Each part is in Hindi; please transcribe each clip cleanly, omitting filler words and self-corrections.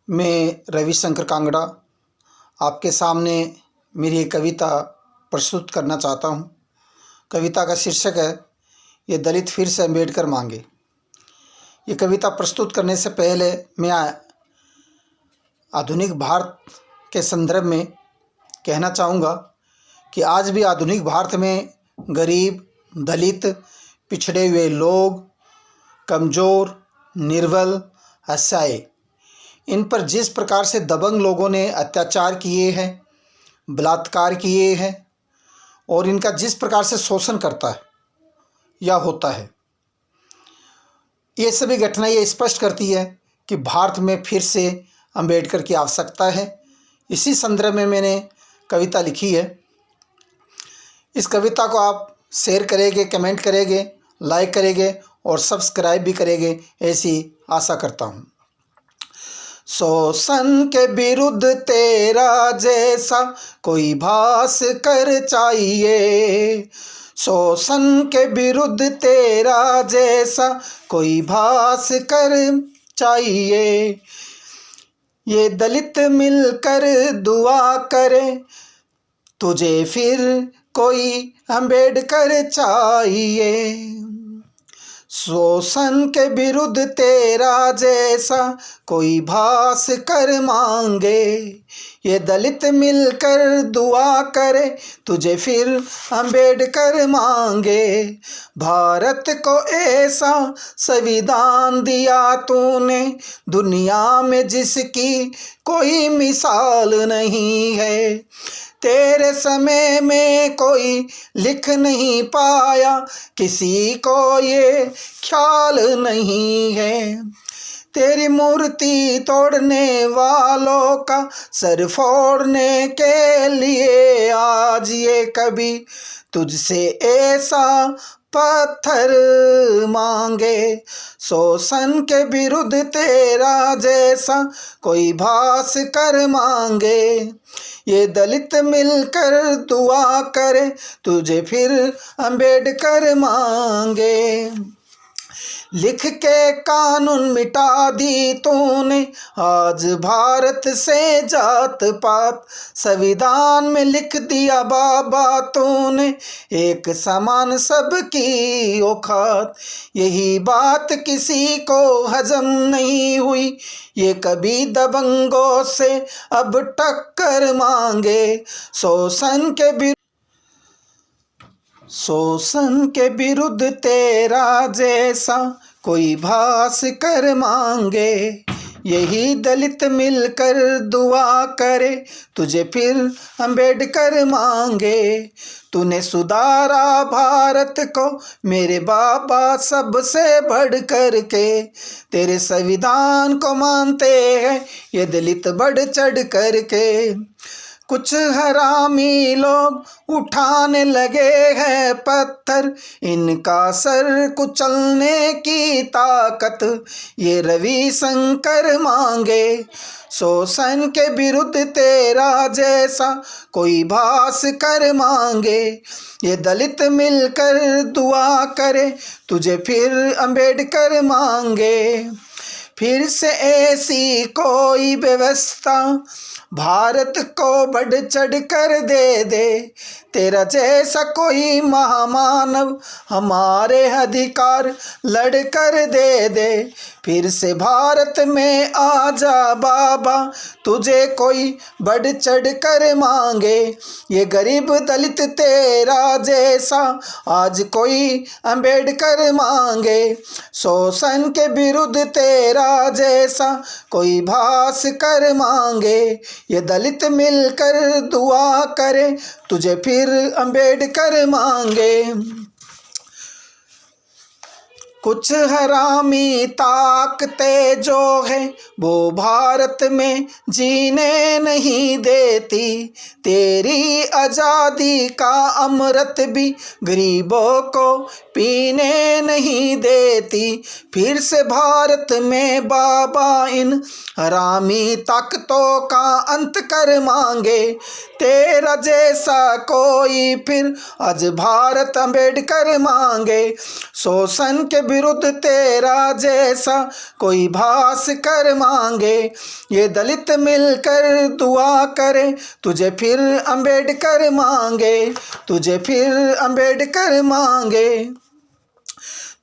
मैं रविशंकर कांगड़ा आपके सामने मेरी एक कविता प्रस्तुत करना चाहता हूँ। कविता का शीर्षक है ये दलित फिर से अम्बेडकर मांगे। ये कविता प्रस्तुत करने से पहले मैं आधुनिक भारत के संदर्भ में कहना चाहूँगा कि आज भी आधुनिक भारत में गरीब, दलित, पिछड़े हुए लोग, कमज़ोर, निर्बल, असहाय, इन पर जिस प्रकार से दबंग लोगों ने अत्याचार किए हैं, बलात्कार किए हैं और इनका जिस प्रकार से शोषण करता है या होता है, ये सभी घटनाएं ये स्पष्ट करती है कि भारत में फिर से अम्बेडकर की आवश्यकता है। इसी संदर्भ में मैंने कविता लिखी है। इस कविता को आप शेयर करेंगे, कमेंट करेंगे, लाइक करेंगे और सब्सक्राइब भी करेंगे, ऐसी आशा करता हूँ। शोषण के विरुद्ध तेरा जैसा कोई भास्कर चाहिए, शोषण के विरुद्ध तेरा जैसा कोई भास्कर चाहिए। ये दलित मिलकर दुआ करे, तुझे फिर कोई अम्बेडकर चाहिए। शोषण के विरुद्ध तेरा जैसा कोई भास्कर मांगे, ये दलित मिलकर दुआ करे, तुझे फिर अम्बेडकर मांगे। भारत को ऐसा संविधान दिया तूने, दुनिया में जिसकी कोई मिसाल नहीं है। तेरे समय में कोई लिख नहीं पाया, किसी को ये ख्याल नहीं है। तेरी मूर्ति तोड़ने वालों का सर फोड़ने के लिए आज ये कभी तुझसे ऐसा पत्थर मांगे। शोषण के विरुद्ध तेरा जैसा कोई भास्कर मांगे, ये दलित मिलकर दुआ करे, तुझे फिर अम्बेडकर मांगे। लिख के कानून मिटा दी तूने आज भारत से जात पात, संविधान में लिख दिया बाबा तूने एक समान सबकी औकात। यही बात किसी को हजम नहीं हुई, ये कभी दबंगों से अब टक्कर मांगे। शोषण के विरुद्ध तेरा जैसा कोई भास्कर मांगे, यही दलित मिलकर दुआ करे, तुझे फिर अम्बेडकर मांगे। तूने सुधारा भारत को मेरे बाबा सबसे बढ़ कर के, तेरे संविधान को मानते हैं ये दलित बढ़ चढ़ कर के। कुछ हरामी लोग उठाने लगे हैं पत्थर, इनका सर कुचलने की ताकत ये रविशंकर मांगे। शोषण के विरुद्ध तेरा जैसा कोई भास्कर मांगे, ये दलित मिलकर दुआ करे, तुझे फिर अम्बेडकर मांगे। फिर से ऐसी कोई व्यवस्था भारत को बढ़ चढ़ कर दे दे, तेरा जैसा कोई महामानव हमारे अधिकार लड़ कर दे दे। फिर से भारत में आ जा बाबा, तुझे कोई बढ़ चढ़ कर मांगे, ये गरीब दलित तेरा जैसा आज कोई अम्बेडकर मांगे। शोषण के विरुद्ध तेरा जैसा कोई भास्कर मांगे, ये दलित मिलकर दुआ करे, तुझे फिर अम्बेडकर मांगे। कुछ हरामी ताकतें जो है वो भारत में जीने नहीं देती, तेरी आज़ादी का अमृत भी गरीबों को पीने नहीं देती। फिर से भारत में बाबा इन हरामी ताकतों का अंत कर मांगे, तेरा जैसा कोई फिर आज भारत अम्बेडकर मांगे। शोषण के विरुद्ध तेरा जैसा कोई भास कर मांगे, ये दलित मिलकर दुआ करे तुझे फिर अंबेडकर मांगे, तुझे फिर अंबेडकर मांगे।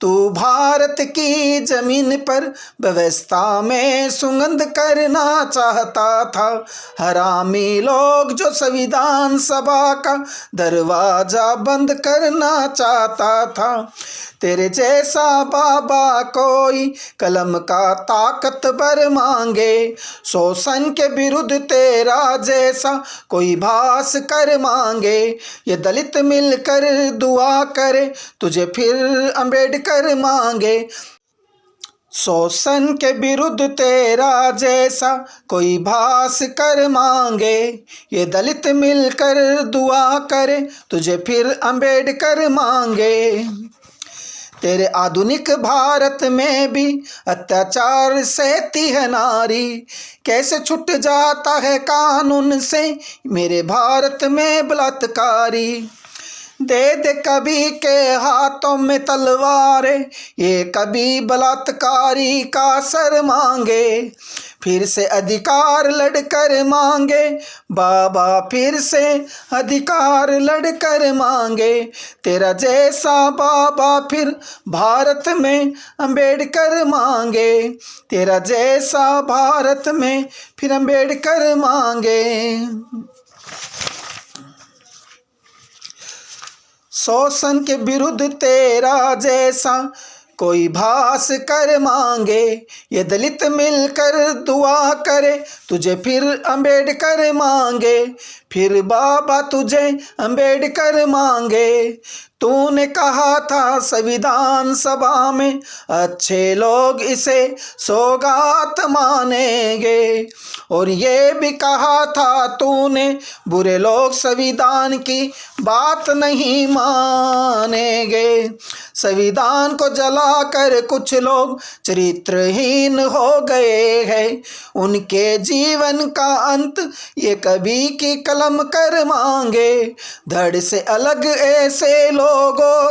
तू भारत की जमीन पर व्यवस्था में सुगंध करना चाहता था, हरामी लोग जो संविधान सभा का दरवाजा बंद करना चाहता था। तेरे जैसा बाबा कोई कलम का ताकतवर मांगे, शोषण के विरुद्ध तेरा जैसा कोई भास कर मांगे, ये दलित मिलकर दुआ करे तुझे फिर अंबेडकर मांगे। शोषण के विरुद्ध तेरा जैसा कोई भास कर मांगे, ये दलित मिलकर दुआ करे तुझे फिर अंबेडकर मांगे। तेरे आधुनिक भारत में भी अत्याचार सहती है नारी, कैसे छूट जाता है कानून से मेरे भारत में बलात्कारी। दे दे कभी के हाथों में तलवारें, ये कभी बलात्कारी का सर मांगे, फिर से अधिकार लड़कर मांगे बाबा, फिर से अधिकार लड़कर मांगे। तेरा जैसा बाबा फिर भारत में अंबेडकर मांगे, तेरा जैसा भारत में फिर अंबेडकर मांगे। शोषण के विरुद्ध तेरा जैसा कोई भास कर मांगे, ये दलित मिलकर दुआ करे तुझे फिर अंबेडकर मांगे, फिर बाबा तुझे अंबेडकर मांगे। तूने कहा था संविधान सभा में अच्छे लोग इसे सौगात मानेंगे, और ये भी कहा था तूने बुरे लोग संविधान की बात नहीं मानेंगे। संविधान को जलाकर कुछ लोग चरित्रहीन हो गए हैं, उनके जीवन का अंत ये कभी की कलम कर मांगे। धड़ से अलग ऐसे लोगों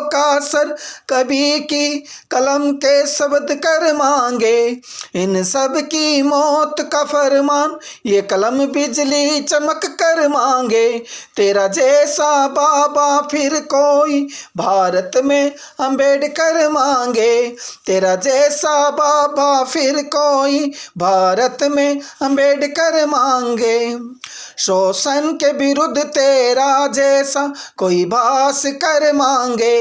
का सर कभी की कलम के शब्द कर मांगे, इन सब की मौत का फरमान ये कलम बिजली चमक कर मांगे। तेरा जैसा बाबा फिर कोई भारत में अंबेडकर मांगे, तेरा जैसा बाबा फिर कोई भारत में अंबेडकर मांगे। शोषण के विरुद्ध तेरा जैसा कोई भास कर मांगे,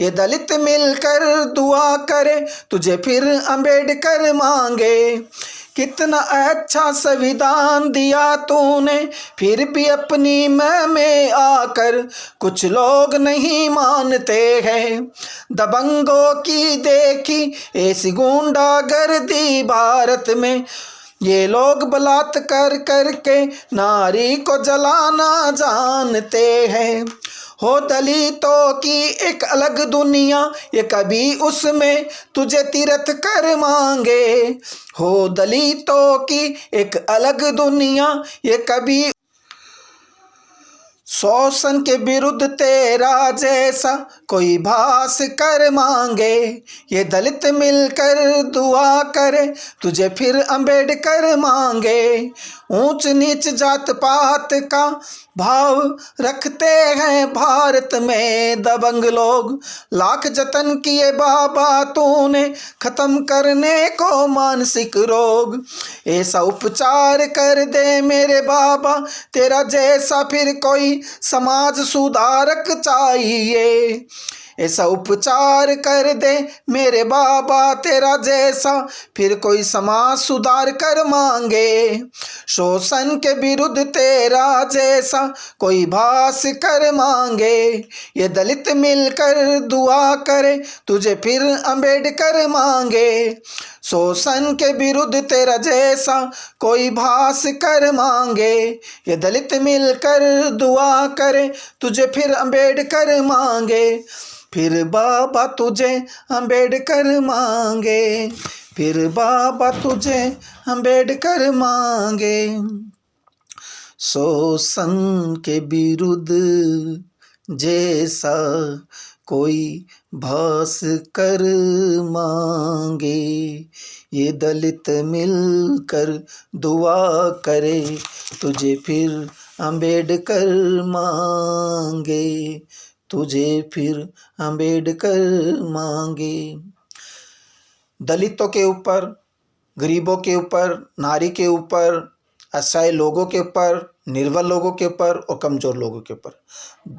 ये दलित मिलकर दुआ करे तुझे फिर अंबेडकर मांगे। कितना अच्छा संविधान दिया तूने, फिर भी अपनी मैं में आकर कुछ लोग नहीं मानते हैं। दबंगों की देखी ऐसी गुंडागर्दी भारत में, ये लोग बलात्कार करके नारी को जलाना जानते हैं। हो दलितों की एक अलग दुनिया, ये कभी उसमें तुझे तीर्थ कर मांगे। हो दलितों की एक अलग दुनिया, ये कभी शोषण के विरुद्ध तेरा जैसा कोई भास कर मांगे, ये दलित मिलकर दुआ करे तुझे फिर अंबेडकर मांगे। ऊंच नीच जात पात का भाव रखते हैं भारत में दबंग लोग, लाख जतन किए बाबा तूने खत्म करने को मानसिक रोग। ऐसा उपचार कर दे मेरे बाबा, तेरा जैसा फिर कोई समाज सुधारक चाहिए। ऐसा उपचार कर दे मेरे बाबा, तेरा जैसा फिर कोई समाज सुधार कर मांगे। शोषण के विरुद्ध तेरा जैसा कोई भास कर मांगे, ये दलित मिलकर दुआ करे तुझे फिर अंबेडकर मांगे। शोषण के विरुद्ध तेरा जैसा कोई भास कर मांगे, ये दलित मिलकर दुआ करे तुझे फिर अंबेडकर मांगे। फिर बाबा तुझे अंबेडकर मांगे, फिर बाबा तुझे अंबेडकर मांगे। शोषण के विरुद्ध जैसा कोई भास कर मांगे, ये दलित मिलकर दुआ करे, तुझे फिर अंबेडकर मांगे, तुझे फिर अंबेडकर मांगे। दलितों के ऊपर, गरीबों के ऊपर, नारी के ऊपर, असहाय लोगों के ऊपर, निर्बल लोगों के ऊपर और कमज़ोर लोगों के ऊपर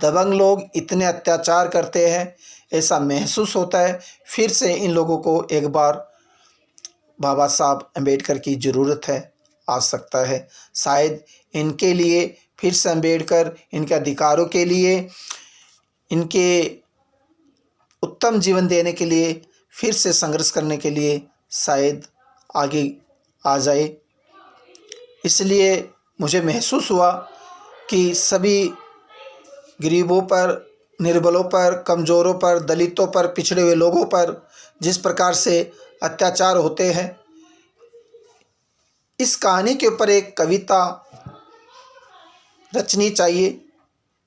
दबंग लोग इतने अत्याचार करते हैं, ऐसा महसूस होता है फिर से इन लोगों को एक बार बाबा साहब अम्बेडकर की ज़रूरत है, आ सकता है। शायद इनके लिए फिर से अम्बेडकर इनके अधिकारों के लिए, इनके उत्तम जीवन देने के लिए, फिर से संघर्ष करने के लिए शायद आगे आ जाए। इसलिए मुझे महसूस हुआ कि सभी गरीबों पर, निर्बलों पर, कमज़ोरों पर, दलितों पर, पिछड़े हुए लोगों पर जिस प्रकार से अत्याचार होते हैं, इस कहानी के ऊपर एक कविता रचनी चाहिए।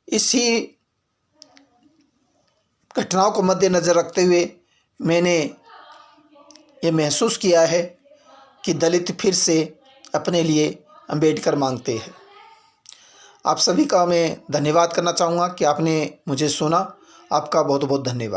इसी घटनाओं को मद्देनज़र रखते हुए मैंने ये महसूस किया है कि दलित फिर से अपने लिए अम्बेडकर मांगते हैं। आप सभी का मैं धन्यवाद करना चाहूँगा कि आपने मुझे सुना। आपका बहुत बहुत धन्यवाद।